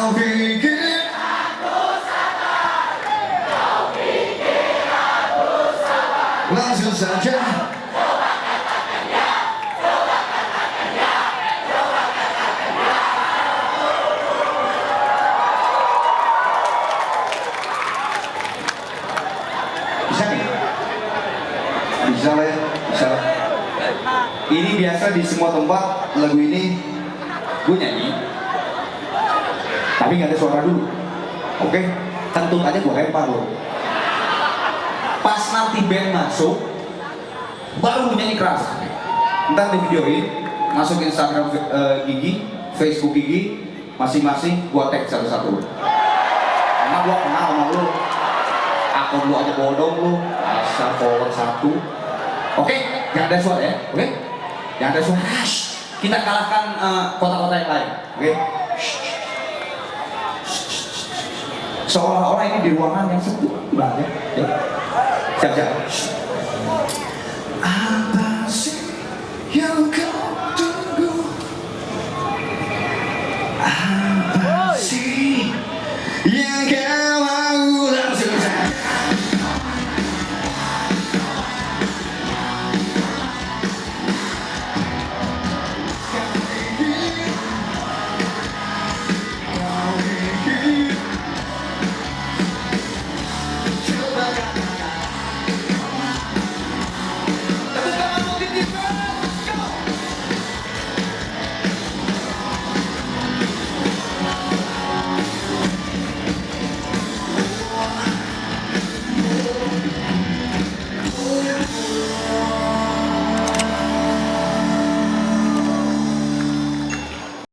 Kau pikir langsung saja. Bisa nih? Bisa lah ya, bisa lah. Ini biasa di semua tempat lagu ini gue nyanyi, tapi nggak ada suara dulu. Oke, kentut aja gue lempar loh. Pas nanti band masuk, baru nyanyi keras. Ntar di videoin, masuk Instagram Gigi, Facebook Gigi, masing-masing gue tag satu-satu. Karena gue kenal sama lu, akun lu aja bodong lu, asal follower satu. Oke, jangan ada suara ya, oke? Jangan ada suara. Kita kalahkan kota-kota yang lain, oke? Seolah-olah ini di ruangan yang sepi, ya. Siap-siap.